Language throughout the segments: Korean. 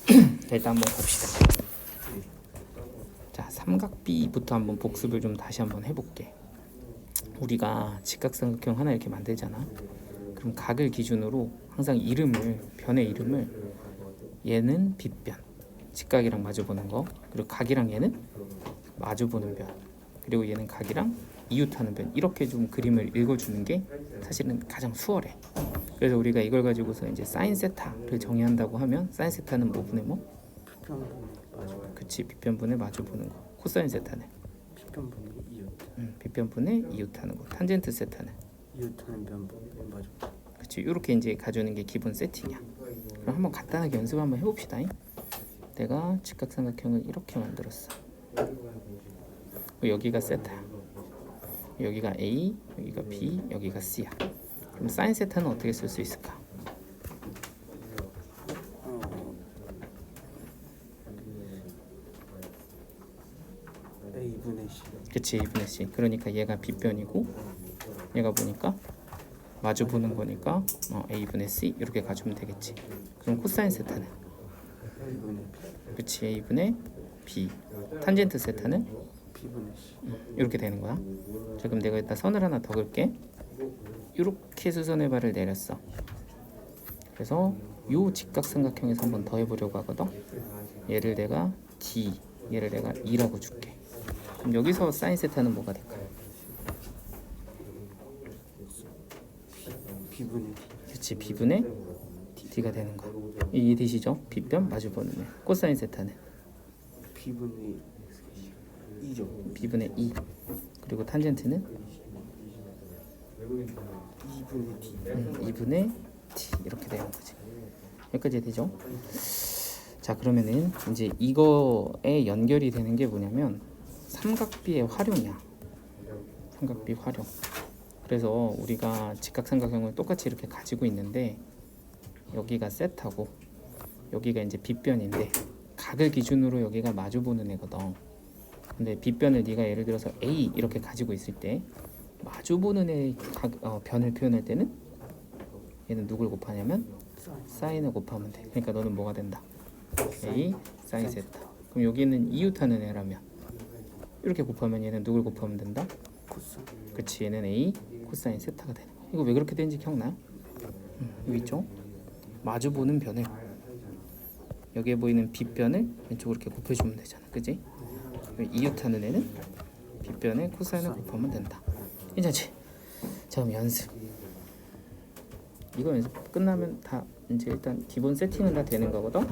자, 일단 한번 봅시다. 자, 삼각비부터 한번 복습을 좀 다시 한번 해볼게. 우리가 직각삼각형 하나 이렇게 만들잖아. 그럼 각을 기준으로 항상 변의 이름을 얘는 빗변, 직각이랑 마주보는 거, 그리고 각이랑 얘는 마주보는 변, 그리고 얘는 각이랑 이웃하는 변, 이렇게 좀 그림을 읽어주는 게 사실은 가장 수월해. 그래서 우리가 이걸 가지고서 이제 사인 세타를 정의한다고 하면 사인 세타는 뭐 분의 뭐? 그치, 빗변분의 마주보는 거. 코사인 세타는 빗변분의 이웃. 빗변분의 이웃하는 거. 탄젠트 세타는 이웃하는 변분의 마주. 그치, 이렇게 이제 가져오는 게 기본 세팅이야. 그럼 한번 간단하게 연습 한번 해봅시다. 내가 직각삼각형을 이렇게 만들었어. 여기가 세타야, 여기가 A, 여기가 B, 여기가 C야. 그럼 사인 세타는 어떻게 쓸 수 있을까? A분의 C. 그치, A분의 C. 그러니까 얘가 B변이고 얘가 보니까 마주 보는 거니까 A분의 C 이렇게 가주면 되겠지. 그럼 코사인 세타는 A분의 B. 그치, A분의 B. 탄젠트 세타는 B분의 C. 이렇게 되는 거야. 자, 그럼 내가 일단 선을 하나 더 그을게. 이렇게 수선의 발을 내렸어. 그래서 요 직각삼각형에서 한번 더 해보려고 하거든. 얘를 내가 D, 얘를 내가 E라고 줄게. 그럼 여기서 사인 세타는 뭐가 될까? B분의 D. 그치, B분의 D가 되는 거야. 이해되시죠? B변 마주보는 애. 코사인 세타는 B분의 E죠. B분의 E. 그리고 탄젠트는 E분의 D. 2분의 T 이렇게 되는 거지. 여기까지 되죠? 자, 그러면은 이제 이거에 연결이 되는 게 뭐냐면 삼각비의 활용이야. 삼각비 활용. 그래서 우리가 직각삼각형을 똑같이 이렇게 가지고 있는데 여기가 세타고 여기가 이제 빗변인데 각을 기준으로 여기가 마주보는 애거든. 근데 빗변을 네가 예를 들어서 A 이렇게 가지고 있을 때 마주보는 애 변을 표현할 때는 얘는 누굴 곱하냐면 사인을 곱하면 돼. 그러니까 너는 뭐가 된다? A 사인 세타. 그럼 여기는 이웃하는 애라면 이렇게 곱하면 얘는 누굴 곱하면 된다? 코사인. 그치, 얘는 A 코사인 세타가 되는 거야. 이거 왜 그렇게 되는지 기억나요? 여기 있죠? 마주보는 변을 여기에 보이는 빗변을 왼쪽으로 이렇게 곱해주면 되잖아, 그지? 이웃하는 애는 빗변에 코사인을 곱하면 된다. 괜찮지? 자, 그럼 연습. 이거 연습 끝나면 다 이제 일단 기본 세팅은 다 되는 거거든.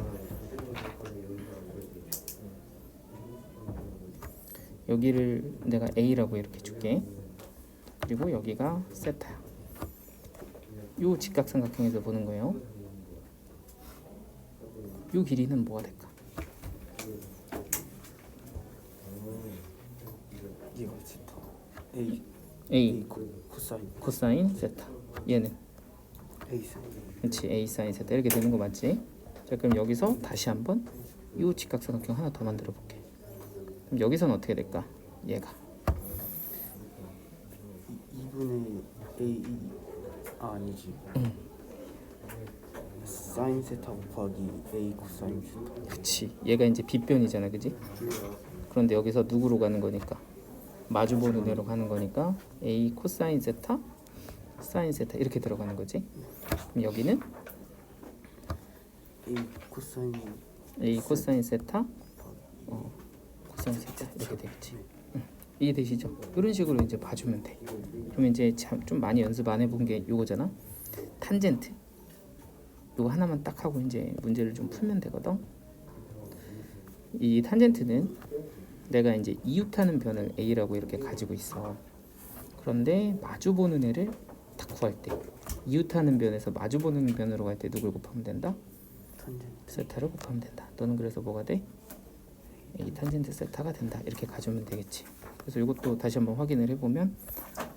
여기를 내가 A라고 이렇게 줄게. 그리고 여기가 세타야. 요 직각삼각형에서 보는 거예요. 요 길이는 뭐가 될까? 얘가 세타. A. A 코사인. 코사인 세타. 얘는 A 사인. 그렇지, A 사인 세타 이렇게 되는 거 맞지? 자, 그럼 여기서 다시 한번 요 직각삼각형 하나 더 만들어 볼게. 그럼 여기서는 어떻게 될까? 얘가 2분의 A. 아니지. 사인 세타 곱하기 A 코사인 세타. 그치, 얘가 이제 빗변이잖아, 그지? 그런데 여기서 누구로 가는 거니까 마주보는 애로 가는 거니까 A 코사인 세타 사인 세타 이렇게 들어가는 거지. 그럼 여기는 A 코사인. A 코사인 세타 코사인 세타 이렇게 되겠지. 이해되시죠? 이런 식으로 이제 봐주면 돼. 그러면 이제 좀 많이 연습 안 해본 게 요거잖아. 탄젠트. 요거 하나만 딱 하고 이제 문제를 좀 풀면 되거든. 이 탄젠트는 내가 이제 이웃하는 변을 A라고 이렇게 가지고 있어. 그런데 마주보는 애를 딱 구할 때 이웃하는 변에서 마주보는 변으로 갈 때 누굴 곱하면 된다? 탄젠트. 세타를 곱하면 된다. 너는 그래서 뭐가 돼? A 탄젠트 세타가 된다. 이렇게 가져오면 되겠지. 그래서 이것도 다시 한번 확인을 해보면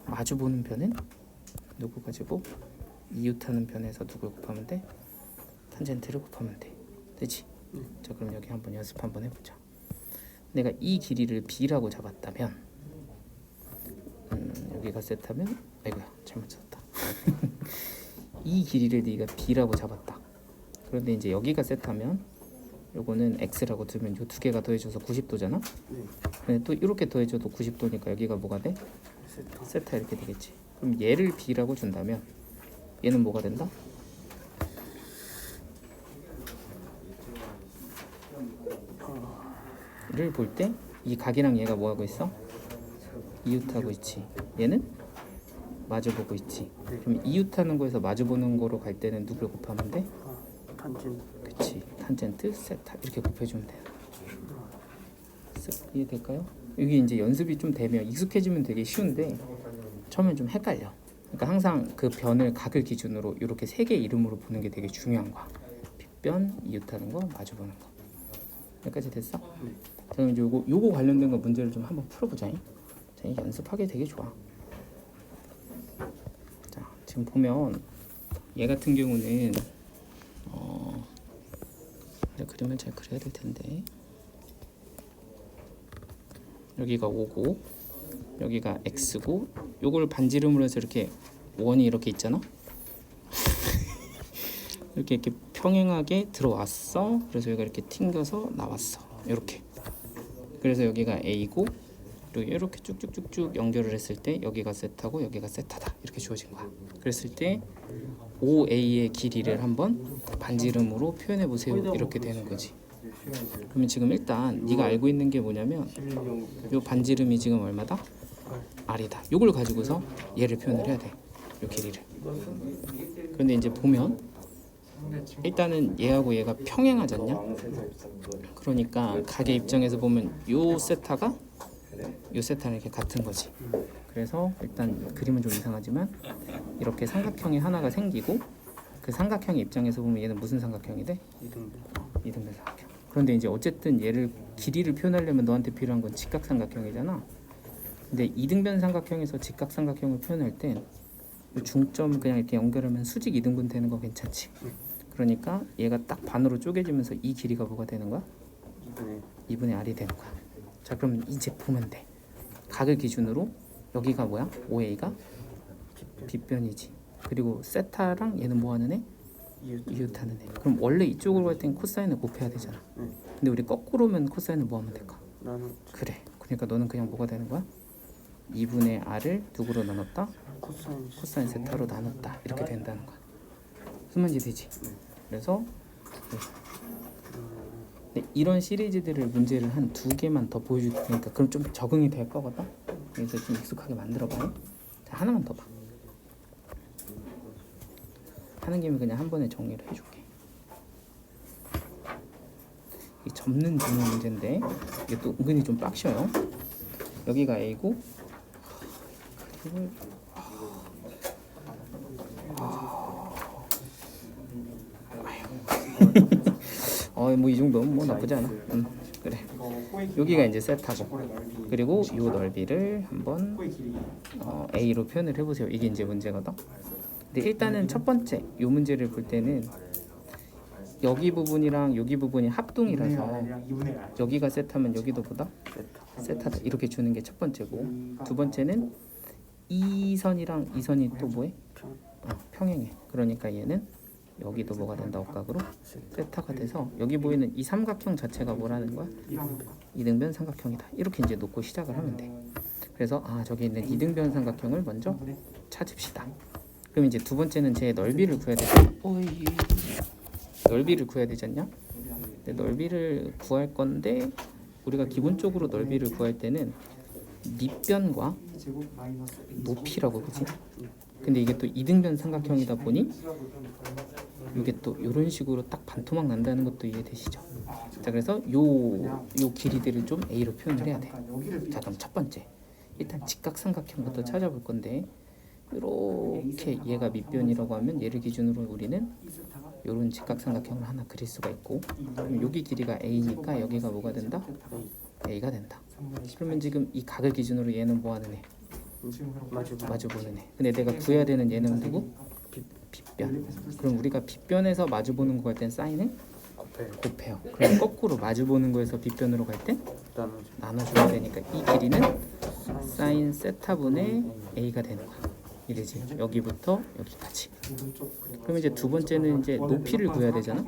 마주보는 변은 누구 가지고 이웃하는 변에서 누굴 곱하면 돼? 탄젠트를 곱하면 돼. 되지? 자, 그럼 여기 한번 연습 한번 해보자. 내가 이 길이를 B라고 잡았다면 여기가 세타면 아이고야 잘못 쳤다. 이 길이를 네가 B라고 잡았다. 그런데 이제 여기가 세타면 요거는 x라고 두면 요 두 개가 더해져서 90도잖아. 네. 근데 또 이렇게 더해져도 90도니까 여기가 뭐가 돼? 세타. 세타 이렇게 되겠지. 그럼 얘를 b라고 준다면 얘는 뭐가 된다? 를 볼 때 이 각이랑 얘가 뭐 하고 있어? 이웃하고 있지. 얘는 마주보고 있지. 그럼 이웃하는 거에서 마주보는 거로 갈 때는 누굴 곱하면 돼? 탄젠. 그치. 탄젠트 세타 이렇게 곱해주면 돼. 이해될까요? 이게 이제 연습이 좀 되면 익숙해지면 되게 쉬운데 처음엔 좀 헷갈려. 그러니까 항상 그 변을 각을 기준으로 이렇게 세 개 이름으로 보는 게 되게 중요한 거야. 빗변, 이웃하는 거, 마주보는 거. 여기까지 됐어? 네. 자, 그럼 이제 요거 관련된 거 문제를 좀 한번 풀어보자. 자, 이게 연습하기 되게 좋아. 자, 지금 보면 얘 같은 경우는 그림을 잘 그려야 될 텐데 여기가 5고 여기가 x고 요걸 반지름으로 해서 이렇게 원이 이렇게 있잖아. 이렇게 평행하게 들어왔어. 그래서 여기가 이렇게 튕겨서 나왔어. 이렇게. 그래서 여기가 a고 그리고 이렇게 쭉쭉쭉쭉 연결을 했을 때 여기가 세타고 여기가 세타다 이렇게 주어진 거야. 그랬을 때 OA의 길이를 한번 반지름으로 표현해 보세요. 이렇게 되는 거지. 그러면 지금 일단 네가 알고 있는 게 뭐냐면 요 반지름이 지금 얼마다? R이다. 요걸 가지고서 얘를 표현을 해야 돼. 요 길이를. 그런데 이제 보면 일단은 얘하고 얘가 평행하잖냐? 그러니까 각의 입장에서 보면 요 세타가 요 세타는 이렇게 같은 거지. 그래서 일단 그림은 좀 이상하지만 이렇게 삼각형이 하나가 생기고 그 삼각형 입장에서 보면 얘는 무슨 삼각형이 돼? 이등변 삼각형. 그런데 이제 어쨌든 얘를 길이를 표현하려면 너한테 필요한 건 직각삼각형이잖아. 근데 이등변 삼각형에서 직각삼각형을 표현할 땐 중점 그냥 이렇게 연결하면 수직 이등분 되는 거 괜찮지? 그러니까 얘가 딱 반으로 쪼개지면서 이 길이가 뭐가 되는 거야? 2분의 R이 되는 거야. 자, 그럼 이제 보면 돼. 각을 기준으로 여기가 뭐야? OA가 빗변이지. 그리고 세타랑 얘는 뭐 하는 애? 이웃하는 애. 그럼 원래 이쪽으로 갈 땐 코사인을 곱해야 되잖아. 근데 우리 거꾸로면 코사인을 뭐 하면 될까? 그래. 그러니까 너는 그냥 뭐가 되는 거야? 2분의 R을 누구로 나눴다? 코사인 세타로 나눴다. 이렇게 된다는 거야. 무슨 말인지 되지? 그래서 이런 시리즈들을 문제를 한 2개만 더 보여줄 테니까 그럼 좀 적응이 될 거거든. 그래서 좀 익숙하게 만들어봐요. 자, 하나만 더 봐. 하는 김에 그냥 한 번에 정리를 해줄게. 이 접는 질문 문제인데 이게 또 은근히 좀 빡셔요. 여기가 A고 그리고 뭐 이 정도면 뭐 나쁘지 않아. 그래. 여기가 이제 세타고 그리고 이 넓이를 한번 A로 표현을 해보세요. 이게 이제 문제거든. 근데 일단은 첫 번째 이 문제를 볼 때는 여기 부분이랑 여기 부분이 합동이라서 여기가 세타면 여기도 보다 세타다 이렇게 주는 게 첫 번째고, 두 번째는 이 선이랑 이 선이 또 뭐해? 평행해. 그러니까 얘는 여기도 뭐가 된다? 억각으로 세타가 돼서 여기 보이는 이 삼각형 자체가 뭐라는 거야? 이등변 삼각형이다. 이렇게 이제 놓고 시작을 하면 돼. 그래서 저기 있는 이등변 삼각형을 먼저 찾읍시다. 그럼 이제 두 번째는 제 넓이를 구해야 되잖아. 넓이를 구해야 되지 않냐? 근데 넓이를 구할 건데 우리가 기본적으로 넓이를 구할 때는 밑변과 높이라고, 그치? 근데 이게 또 이등변 삼각형이다 보니 이게 또 이런 식으로 딱 반토막 난다는 것도 이해되시죠? 자, 그래서 요 길이들을 좀 A로 표현을 해야 돼. 자, 그럼 첫 번째 일단 직각삼각형부터 찾아볼 건데, 이렇게 얘가 밑변이라고 하면 얘를 기준으로 우리는 이런 직각삼각형을 하나 그릴 수가 있고, 그럼 여기 길이가 A니까 여기가 뭐가 된다? A가 된다. 그러면 지금 이 각을 기준으로 얘는 뭐 하는 애? 마주보는 애. 근데 내가 구해야 되는 얘는 누구? 빗변. 그럼 우리가 빗변에서 마주보는 거 할 땐 사인을 곱해요. 그럼 거꾸로 마주보는 거에서 빗변으로 갈 땐 나눠줘야 되니까 이 길이는 사인 세타분의 A가 되는 거야. 이래지. 여기부터 여기까지. 그럼 이제 두 번째는 이제 높이를 구해야 되잖아.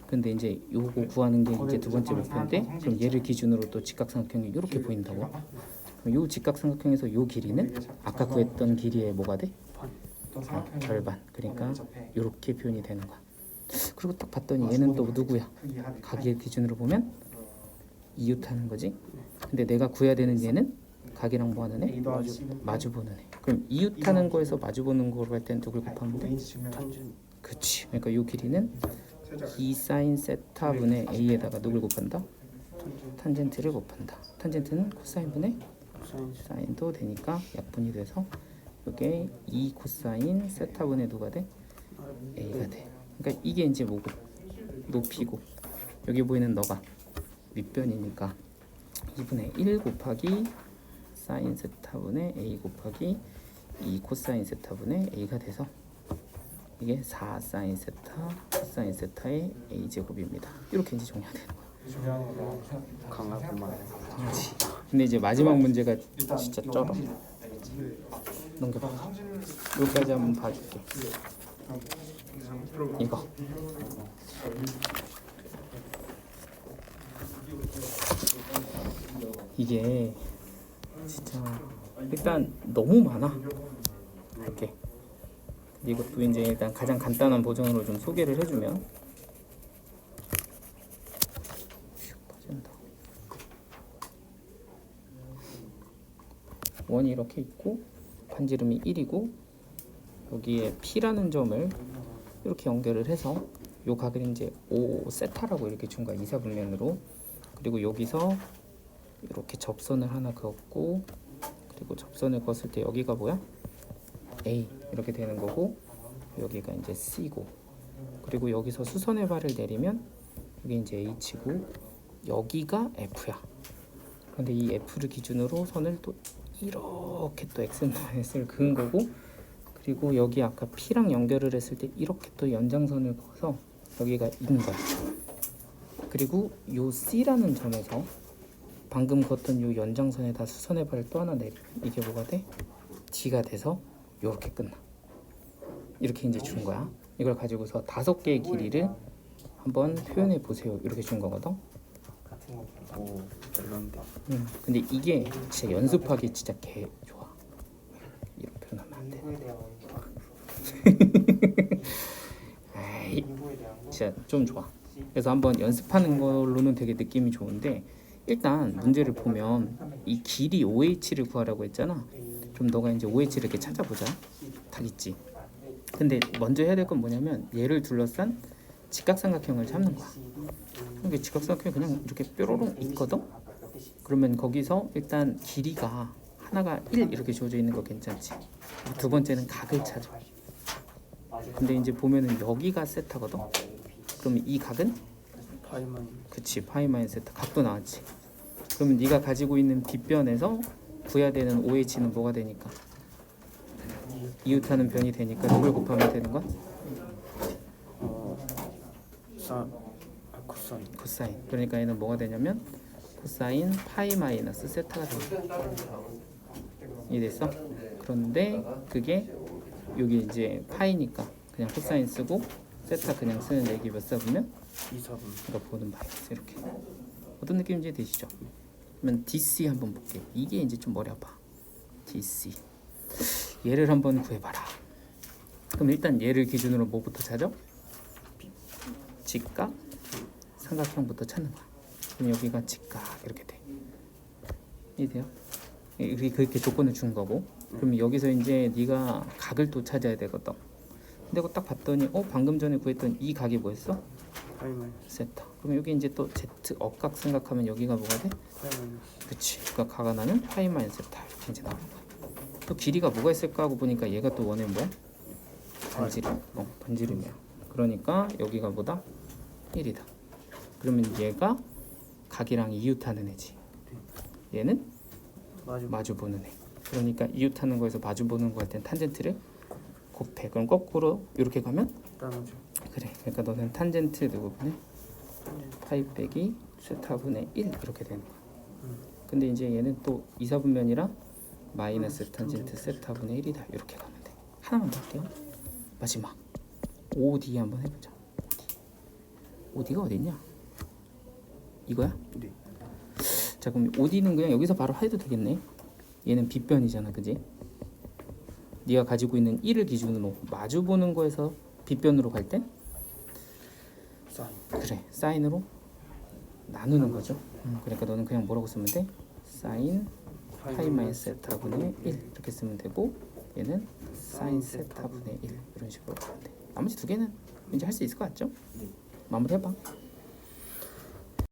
근데 이제 요거 구하는 게 이제 두 번째 목표인데, 그럼 얘를 기준으로 또 직각삼각형이 이렇게 보인다고. 그럼 요 직각삼각형에서 요 길이는 아까 구했던 길이의 뭐가 돼? 절반. 그러니까 이렇게 표현이 되는 거야. 그리고 딱 봤더니 얘는 또 누구야? 각의 기준으로 보면 이웃하는 거지. 근데 내가 구해야 되는 얘는 각이랑 뭐 하는 애? 마주 보는 애. 그럼 이웃하는 거에서 마주 보는 거로 할 때는 누굴 곱하면 돼? 탄젠. 그치. 그러니까 요 길이는 2 사인 세타 분의 a에다가 누굴 곱한다? 탄젠트를 곱한다. 탄젠트는 코사인 분의 사인도 되니까 약분이 돼서 이게 2 코사인 세타 분의 누가 돼? a가 돼. 그러니까 이게 이제 뭐고? 높이고, 여기 보이는 너가 밑변이니까 2분의 1 곱하기 사인 세타분의 a 곱하기 2 코사인 세타분의 a가 돼서 이게 4 사인 세타 코사인 세타의 a 제곱입니다. 이렇게 이제 정리가 되는 거야. 강하구만. 강하지. 근데 이제 마지막 문제가 진짜 쩔어. 넘겨봐. 여기까지 한번 봐줄게. 이거 이게 진짜 일단 너무 많아. 할게. 근데 이것도 이제 일단 가장 간단한 버전으로 좀 소개를 해주면, 빠진다. 원이 이렇게 있고 반지름이 1이고 여기에 P라는 점을 이렇게 연결을 해서 요 각을 이제 5 세타라고 이렇게 준 거야. 이사분면으로. 그리고 여기서 이렇게 접선을 하나 그었고, 그리고 접선을 그었을 때 여기가 뭐야? A 이렇게 되는 거고, 여기가 이제 C고, 그리고 여기서 수선의 발을 내리면 여기 이제 H고 여기가 F야. 그런데 이 F를 기준으로 선을 또 이렇게 또 X를 그은 거고, 그리고 여기 아까 P랑 연결을 했을 때 이렇게 또 연장선을 그어서 여기가 인 거야. 그리고 요 C라는 점에서 방금 그었던 요 연장선에다 수선의 발을 또 하나 내리면 이게 뭐가 돼? D가 돼서 요렇게 끝나. 이렇게 이제 준 거야. 이걸 가지고서 5개의 길이를 한번 표현해 보세요. 이렇게 준 거거든. 오, 별론데. 근데 이게 진짜 연습하기 진짜 개 좋아. 이렇게 표현하면 안 돼. 에이, 진짜 좀 좋아. 그래서 한번 연습하는 걸로는 되게 느낌이 좋은데, 일단 문제를 보면 이 길이 OH를 구하라고 했잖아. 그럼 너가 이제 OH를 이렇게 찾아보자. 딱 있지. 근데 먼저 해야 될 건 뭐냐면 얘를 둘러싼 직각삼각형을 잡는 거야. 이게 직각삼각형이 그냥 이렇게 뾰로롱 있거든. 그러면 거기서 일단 길이가 하나가 1 이렇게 주어져 있는 거 괜찮지. 두 번째는 각을 찾아. 근데 이제 보면은 여기가 세타거든. 그러면 이 각은 파이만. 그치, 파이 마이너스 세타. 각도 나왔지. 그러면 네가 가지고 있는 뒷변에서 구해야 되는 OH는 뭐가 되니까? 이웃하는 변이 되니까 누굴 곱하면 되는 건? 코사인. 코사인. 그러니까 얘는 뭐가 되냐면 코사인 파이 마이너스 세타가 됩니다. 이해됐어? 그런데 그게 여기 이제 파이니까 그냥 코사인 쓰고 세타 그냥 쓰는 얘기 몇 사분면? 2사분. 이거 보는 마이너스. 이렇게. 어떤 느낌인지 되시죠? 그러면 DC 한번 볼게. 이게 이제 좀 머리 아파. DC. 얘를 한번 구해봐라. 그럼 일단 얘를 기준으로 뭐부터 찾아? 직각 삼각형부터 찾는 거야. 그럼 여기가 직각 이렇게 돼. 이해돼요? 이렇게 그렇게 조건을 준 거고. 그럼 여기서 이제 네가 각을 또 찾아야 되거든. 근데 그거 딱 봤더니 방금 전에 구했던 이 각이 뭐였어? 파이만. 세타. 그럼 여기 이제 또 Z 억각 생각하면 여기가 뭐가 돼? 파이만. 그치. 그러니까 각가 나는 파이 마이너스 세타 이렇게 이제 나오는 거야. 또 길이가 뭐가 있을까 하고 보니까 얘가 또 원의 뭐야? 반지름. 반지름이야. 그러니까 여기가 뭐다? 1이다. 그러면 얘가 각이랑 이웃하는 애지. 얘는 마주 보는 애. 그러니까 이웃하는 거에서 마주 보는 거 할 땐 탄젠트를 곱해. 그럼 거꾸로 이렇게 가면 나누죠. 그래. 그러니까 너는 탄젠트 누구분의 파이 빼기 세타분의 1 이렇게 되는 거야. 근데 이제 얘는 또 이사분면이라 마이너스 탄젠트 세타분의 1이다. 이렇게 가면 돼. 하나만 더 할게요. 마지막 5D 한번 해보자. 5D가 어딨냐? 이거야? 네. 자 그럼 5D는 그냥 여기서 바로 해도 되겠네. 얘는 빗변이잖아, 그지? 네가 가지고 있는 1을 기준으로 마주 보는 거에서 빗변으로 갈 땐 사인. 그래 사인으로 나누는 거죠. 그러니까 너는 그냥 뭐라고 쓰면 돼? 사인 파이 마이너스 세타분의 1 이렇게 쓰면 되고 얘는 사인 세타분의 1 이런 식으로 가면 돼. 나머지 두 개는 이제 할 수 있을 것 같죠? 네. 마무리 해봐.